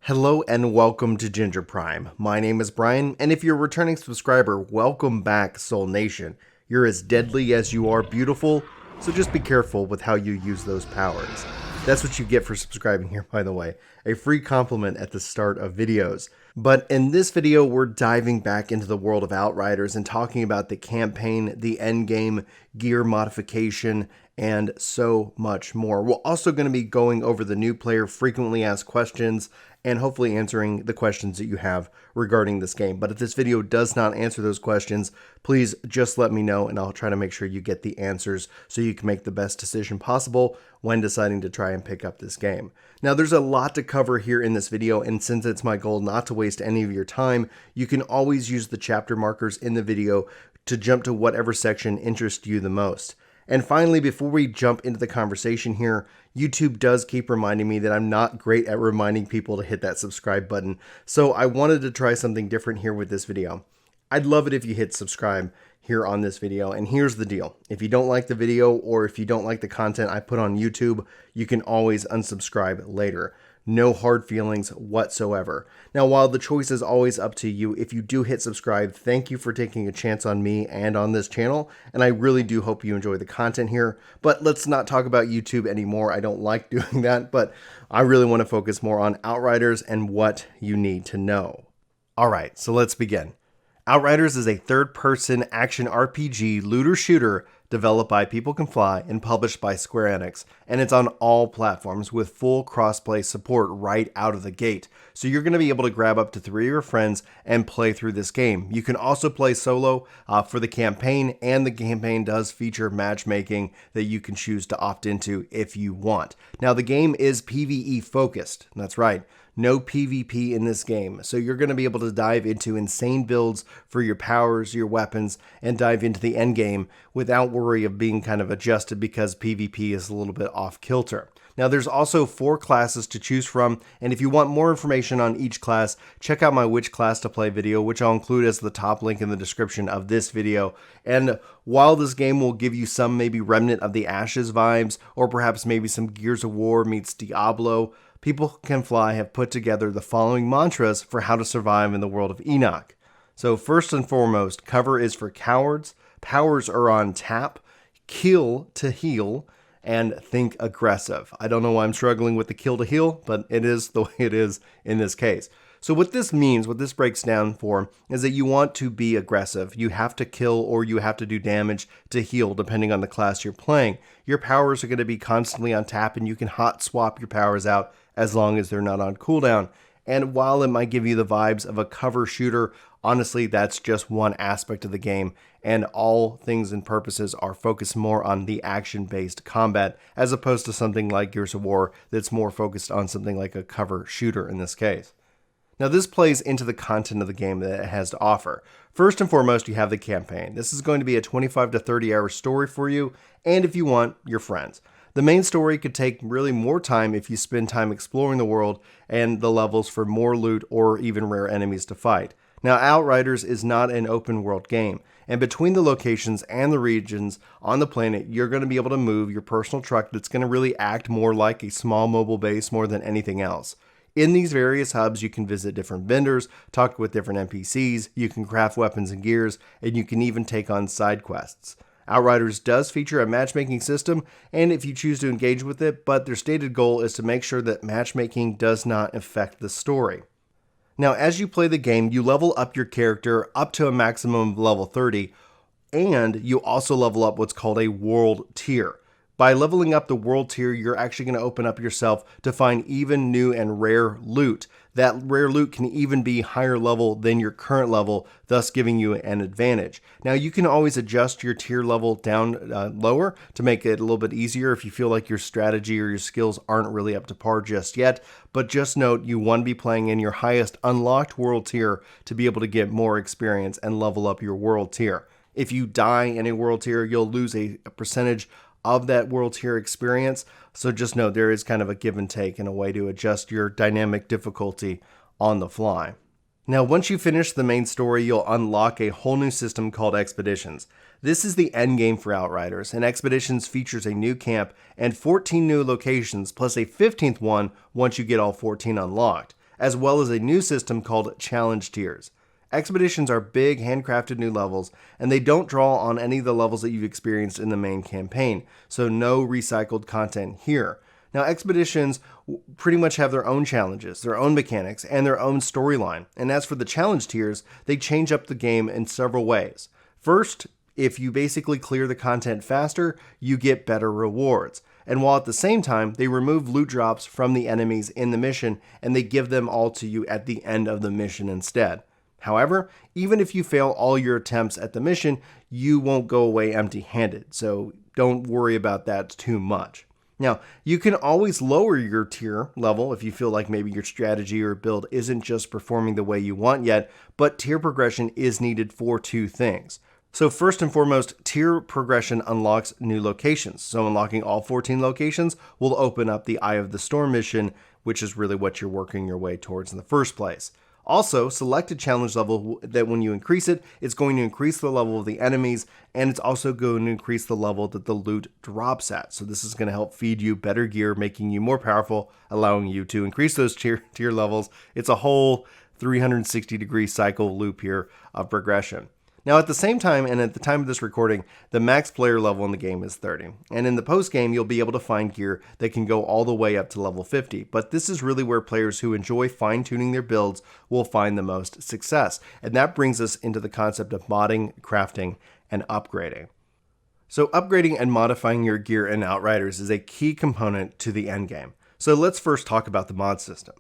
Hello and welcome to Ginger Prime. My name is Brian, and if you're a returning subscriber, welcome back, Soul Nation. You're as deadly as you are beautiful, so just be careful with how you use those powers. That's what you get for subscribing here, by the way. A free compliment at the start of videos. But in this video, we're diving back into the world of Outriders and talking about the campaign, the endgame, gear modification, and so much more. We're also going to be going over the new player frequently asked questions and hopefully answering the questions that you have regarding this game. But if this video does not answer those questions, please just let me know and I'll try to make sure you get the answers so you can make the best decision possible when deciding to try and pick up this game. Now, there's a lot to cover here in this video, and since it's my goal not to waste any of your time, you can always use the chapter markers in the video to jump to whatever section interests you the most. And finally, before we jump into the conversation here, YouTube does keep reminding me that I'm not great at reminding people to hit that subscribe button, so I wanted to try something different here with this video. I'd love it if you hit subscribe here on this video, and here's the deal. If you don't like the video or if you don't like the content I put on YouTube, you can always unsubscribe later. No hard feelings whatsoever. Now, while the choice is always up to you, if you do hit subscribe, thank you for taking a chance on me and on this channel, and I really do hope you enjoy the content here. But let's not talk about YouTube anymore. I don't like doing that, but I really want to focus more on Outriders and what you need to know. Alright, so let's begin. Outriders is a third-person action RPG looter-shooter developed by People Can Fly and published by Square Enix, and it's on all platforms with full crossplay support right out of the gate. So you're going to be able to grab up to 3 of your friends and play through this game. You can also play solo for the campaign, and the campaign does feature matchmaking that you can choose to opt into if you want. Now, the game is PvE focused. That's right. No PvP in this game, so you're going to be able to dive into insane builds for your powers, your weapons, and dive into the end game without worry of being kind of adjusted because PvP is a little bit off kilter. Now, there's also 4 classes to choose from, and if you want more information on each class, check out my which class to play video, which I'll include as the top link in the description of this video. And while this game will give you some maybe Remnant of the Ashes vibes, or perhaps maybe some Gears of War meets Diablo, People Can Fly have put together the following mantras for how to survive in the world of Enoch. So first and foremost, cover is for cowards, powers are on tap, kill to heal, and think aggressive. I don't know why I'm struggling with the kill to heal, but it is the way it is in this case. So what this means, what this breaks down for, is that you want to be aggressive. You have to kill or you have to do damage to heal, depending on the class you're playing. Your powers are going to be constantly on tap, and you can hot swap your powers out as long as they're not on cooldown. And while it might give you the vibes of a cover shooter, honestly, that's just one aspect of the game, and all things and purposes are focused more on the action-based combat, as opposed to something like Gears of War that's more focused on something like a cover shooter in this case. Now, this plays into the content of the game that it has to offer. First and foremost, you have the campaign. This is going to be a 25 to 30 hour story for you, and if you want, your friends. The main story could take really more time if you spend time exploring the world and the levels for more loot or even rare enemies to fight. Now, Outriders is not an open world game, and between the locations and the regions on the planet, you're going to be able to move your personal truck that's going to really act more like a small mobile base more than anything else. In these various hubs, you can visit different vendors, talk with different NPCs, you can craft weapons and gears, and you can even take on side quests. Outriders does feature a matchmaking system, and if you choose to engage with it, but their stated goal is to make sure that matchmaking does not affect the story. Now, as you play the game, you level up your character up to a maximum of level 30, and you also level up what's called a world tier. By leveling up the world tier, you're actually going to open up yourself to find even new and rare loot. That rare loot can even be higher level than your current level, thus giving you an advantage. Now, you can always adjust your tier level down lower to make it a little bit easier if you feel like your strategy or your skills aren't really up to par just yet. But just note, you want to be playing in your highest unlocked world tier to be able to get more experience and level up your world tier. If you die in a world tier, you'll lose a percentage of that world tier experience. So just know there is kind of a give and take and a way to adjust your dynamic difficulty on the fly. Now, once you finish the main story, you'll unlock a whole new system called Expeditions. This is the end game for Outriders, and Expeditions features a new camp and 14 new locations, plus a 15th one once you get all 14 unlocked. as well as a new system called challenge tiers. Expeditions are big, handcrafted new levels, and they don't draw on any of the levels that you've experienced in the main campaign, so no recycled content here. Now, expeditions pretty much have their own challenges, their own mechanics, and their own storyline. And as for the challenge tiers, they change up the game in several ways. First, if you basically clear the content faster, you get better rewards. And while at the same time, they remove loot drops from the enemies in the mission, and they give them all to you at the end of the mission instead. However, even if you fail all your attempts at the mission, you won't go away empty-handed, so don't worry about that too much. Now, you can always lower your tier level if you feel like maybe your strategy or build isn't just performing the way you want yet, but tier progression is needed for two things. So first and foremost, tier progression unlocks new locations. So unlocking all 14 locations will open up the Eye of the Storm mission, which is really what you're working your way towards in the first place. Also, select a challenge level that when you increase it, it's going to increase the level of the enemies, and it's also going to increase the level that the loot drops at. So this is going to help feed you better gear, making you more powerful, allowing you to increase those tier levels. It's a whole 360-degree cycle loop here of progression. Now, at the same time, and at the time of this recording, the max player level in the game is 30. And in the post-game, you'll be able to find gear that can go all the way up to level 50. But this is really where players who enjoy fine-tuning their builds will find the most success. And that brings us into the concept of modding, crafting, and upgrading. So upgrading and modifying your gear in Outriders is a key component to the endgame. So let's first talk about the mod system.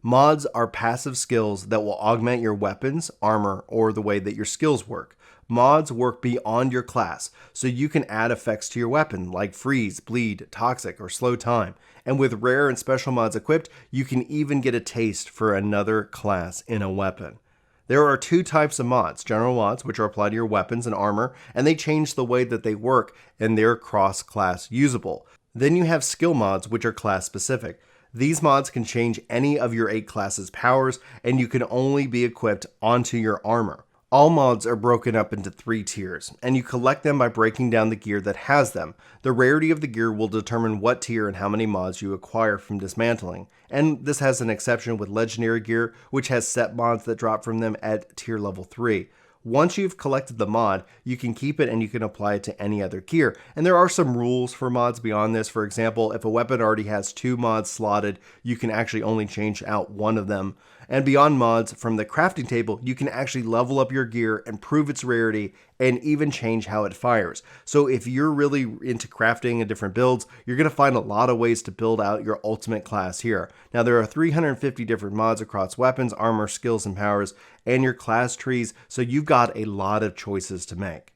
Mods are passive skills that will augment your weapons, armor, or the way that your skills work. Mods work beyond your class, so you can add effects to your weapon like freeze, bleed, toxic, or slow time. And with rare and special mods equipped, you can even get a taste for another class in a weapon. There are two types of mods: general mods, which are applied to your weapons and armor, and they change the way that they work, and they're cross-class usable. Then you have skill mods, which are class-specific. These mods can change any of your 8 classes' powers, and you can only be equipped onto your armor. All mods are broken up into 3 tiers, and you collect them by breaking down the gear that has them. The rarity of the gear will determine what tier and how many mods you acquire from dismantling. And this has an exception with legendary gear, which has set mods that drop from them at tier level 3. Once you've collected the mod, you can keep it and you can apply it to any other gear. And there are some rules for mods beyond this. For example, if a weapon already has 2 mods slotted, you can actually only change out one of them. And beyond mods, from the crafting table, you can actually level up your gear, improve its rarity, and even change how it fires. So if you're really into crafting and different builds, you're going to find a lot of ways to build out your ultimate class here. Now, there are 350 different mods across weapons, armor, skills, and powers, and your class trees, so you've got a lot of choices to make.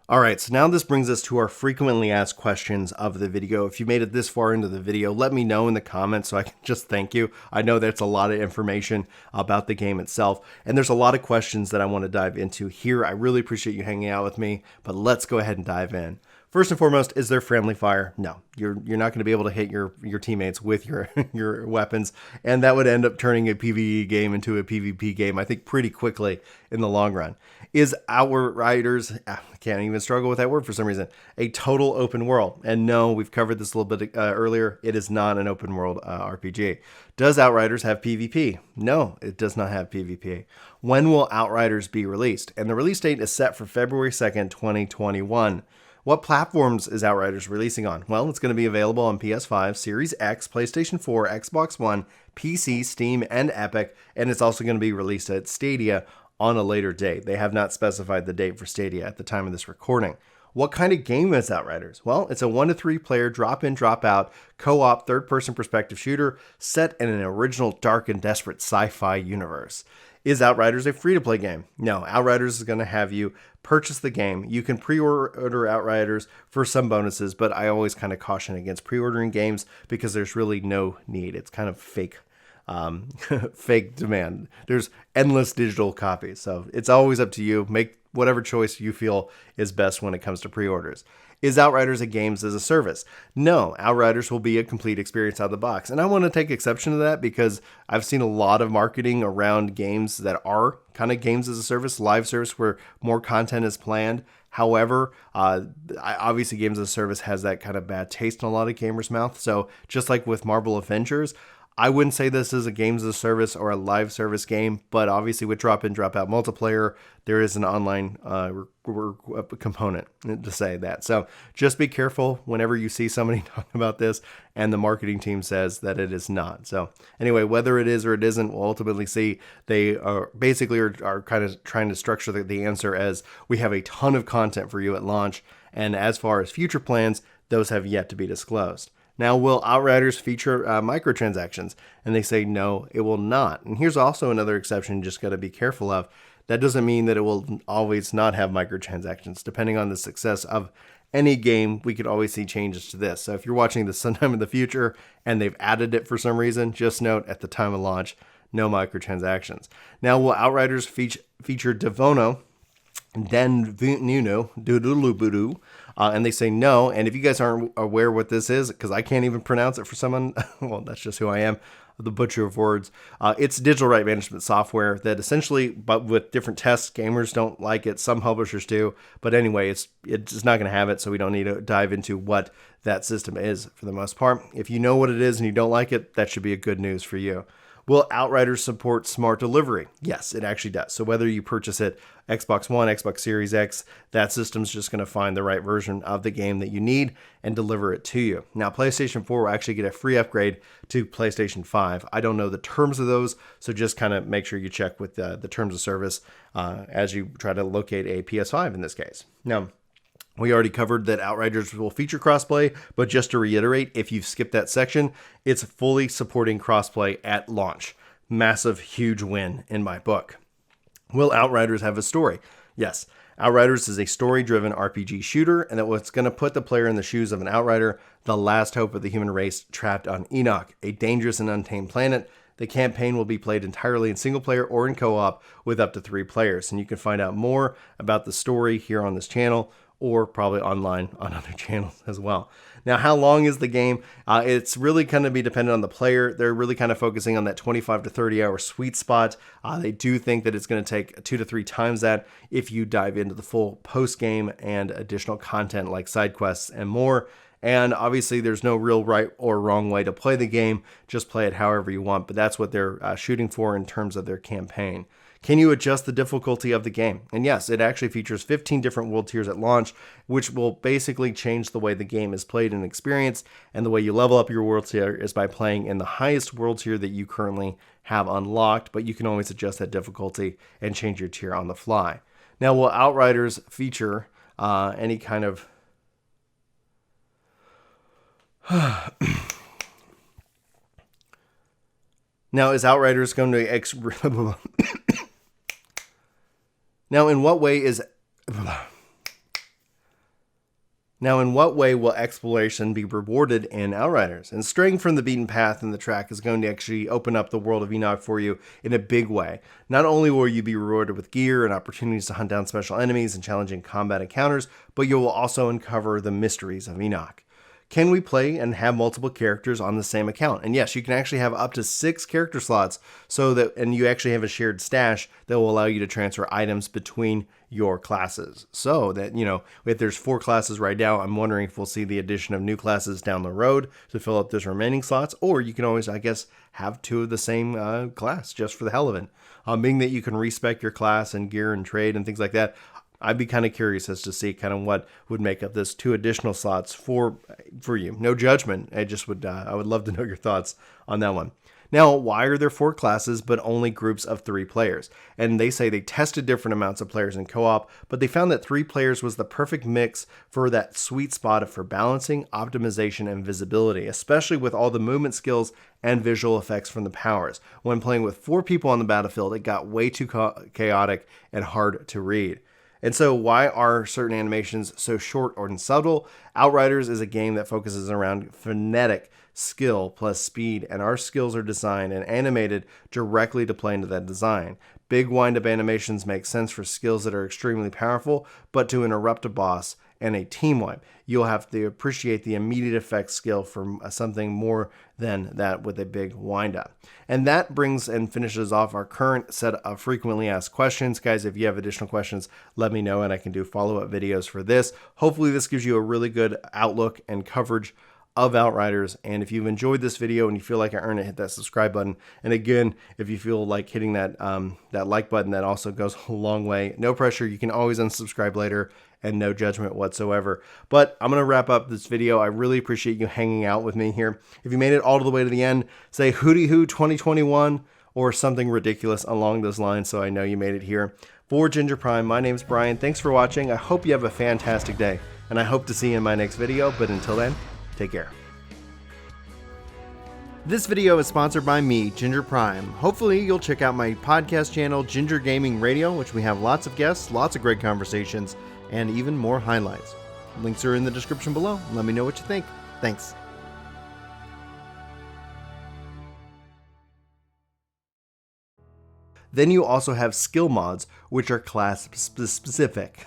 Alright, so now this brings us to our frequently asked questions of the video. If you made it this far into the video, let me know in the comments so I can just thank you. I know that's a lot of information about the game itself, and there's a lot of questions that I want to dive into here. I really appreciate you hanging out with me, but let's go ahead and dive in. First and foremost, is there friendly fire? No, you're not going to be able to hit your teammates with your your weapons, and that would end up turning a PvE game into a PvP game, I think, pretty quickly in the long run. Is Outriders, I can't even struggle with that word for some reason, a total open world? And no, we've covered this a little bit earlier, it is not an open world RPG. Does Outriders have PvP? No, it does not have PvP. When will Outriders be released? And the release date is set for February 2nd, 2021. What platforms is Outriders releasing on? Well, it's going to be available on PS5, Series X, PlayStation 4, Xbox One, PC, Steam, and Epic, and it's also going to be released at Stadia on a later date. They have not specified the date for Stadia at the time of this recording. What kind of game is Outriders? Well, it's a 1 to 3 player drop-in, drop-out, co-op, third-person perspective shooter set in an original, dark, and desperate sci-fi universe. Is Outriders a free-to-play game? No, Outriders is going to have you purchase the game. You can pre-order Outriders for some bonuses, but I always kind of caution against pre-ordering games because there's really no need. It's kind of fake fake demand. There's endless digital copies, so it's always up to you. Make whatever choice you feel is best when it comes to pre-orders. Is Outriders a games as a service? No, Outriders will be a complete experience out of the box. And I want to take exception to that because I've seen a lot of marketing around games that are kind of games as a service, live service where more content is planned. However, obviously games as a service has that kind of bad taste in a lot of gamers' mouth. So just like with Marvel Avengers, I wouldn't say this is a games as a service or a live service game, but obviously with drop-in, drop-out multiplayer, there is an online component to say that. So just be careful whenever you see somebody talking about this and the marketing team says that it is not. So anyway, whether it is or it isn't, we'll ultimately see. They are basically are kind of trying to structure the answer as we have a ton of content for you at launch. And as far as future plans, those have yet to be disclosed. Now, will Outriders feature microtransactions? And they say, no, it will not. And here's also another exception you just got to be careful of. That doesn't mean that it will always not have microtransactions. Depending on the success of any game, we could always see changes to this. So if you're watching this sometime in the future and they've added it for some reason, just note at the time of launch, no microtransactions. Now, will Outriders feature Devono? Den Nuno, Doodaloo, and they say no. And if you guys aren't aware what this is, because I can't even pronounce it for someone, well, that's just who I am, the butcher of words. It's digital right management software that essentially, but with different tests, gamers don't like it. Some publishers do. But anyway, it's not going to have it, so we don't need to dive into what that system is for the most part. If you know what it is and you don't like it, that should be a good news for you. Will Outriders support smart delivery? Yes, it actually does. So whether you purchase it Xbox One, Xbox Series X, that system's just going to find the right version of the game that you need and deliver it to you. Now, PlayStation 4 will actually get a free upgrade to PlayStation 5. I don't know the terms of those, so just kind of make sure you check with the terms of service as you try to locate a PS5 in this case. Now, we already covered that Outriders will feature crossplay, but just to reiterate, if you've skipped that section, it's fully supporting crossplay at launch. Massive, huge win in my book. Will Outriders have a story? Yes. Outriders is a story-driven RPG shooter, and it's going to put the player in the shoes of an outrider, the last hope of the human race trapped on Enoch, a dangerous and untamed planet. The campaign will be played entirely in single player or in co-op with up to 3 players, and you can find out more about the story here on this channel, or probably online on other channels as well. Now, how long is the game? It's really kind of be dependent on the player. They're really kind of focusing on that 25 to 30 hour sweet spot. They do think that it's going to take 2 to 3 times that if you dive into the full post game and additional content like side quests and more. And obviously there's no real right or wrong way to play the game. Just play it however you want. But that's what they're shooting for in terms of their campaign. Can you adjust the difficulty of the game? And yes, it actually features 15 different world tiers at launch, which will basically change the way the game is played and experienced. And the way you level up your world tier is by playing in the highest world tier that you currently have unlocked, but you can always adjust that difficulty and change your tier on the fly. Now, will Outriders feature any kind of... Now, is Outriders going to... Now, in what way will exploration be rewarded in Outriders? And straying from the beaten path in the track is going to actually open up the world of Enoch for you in a big way. Not only will you be rewarded with gear and opportunities to hunt down special enemies and challenging combat encounters, but you will also uncover the mysteries of Enoch. Can we play and have multiple characters on the same account? And yes, you can actually have up to 6 character slots and you actually have a shared stash that will allow you to transfer items between your classes. So that, if there's 4 classes right now, I'm wondering if we'll see the addition of new classes down the road to fill up those remaining slots, or you can always, I guess, have 2 of the same class just for the hell of it. Being that you can respec your class and gear and trade and things like that, I'd be kind of curious as to see kind of what would make up this 2 additional slots for you. No judgment. I would love to know your thoughts on that one. Now, why are there 4 classes but only groups of 3 players? And they say they tested different amounts of players in co-op, but they found that 3 players was the perfect mix for that sweet spot for balancing, optimization, and visibility, especially with all the movement skills and visual effects from the powers. When playing with 4 people on the battlefield, it got way too chaotic and hard to read. And so why are certain animations so short or subtle? Outriders is a game that focuses around phonetic skill plus speed, and our skills are designed and animated directly to play into that design. Big wind-up animations make sense for skills that are extremely powerful, but to interrupt a boss and a team wipe, you'll have to appreciate the immediate effect skill from something more than that with a big wind-up. And that brings and finishes off our current set of frequently asked questions. Guys, if you have additional questions, let me know and I can do follow-up videos for this. Hopefully this gives you a really good outlook and coverage of Outriders. And if you've enjoyed this video and you feel like I earned it, hit that subscribe button. And again, if you feel like hitting that that like button, that also goes a long way. No pressure. You can always unsubscribe later, and no judgment whatsoever. But I'm going to wrap up this video. I really appreciate you hanging out with me here. If you made it all the way to the end, say hooty hoo 2021 or something ridiculous along those lines, so I know you made it here. For Ginger Prime, my name's Brian. Thanks for watching. I hope you have a fantastic day, and I hope to see you in my next video. But until then, take care. This video is sponsored by me, Ginger Prime. Hopefully you'll check out my podcast channel, Ginger Gaming Radio, which we have lots of guests, lots of great conversations, and even more highlights. Links are in the description below. Let me know what you think. Thanks. Then you also have skill mods, which are class specific.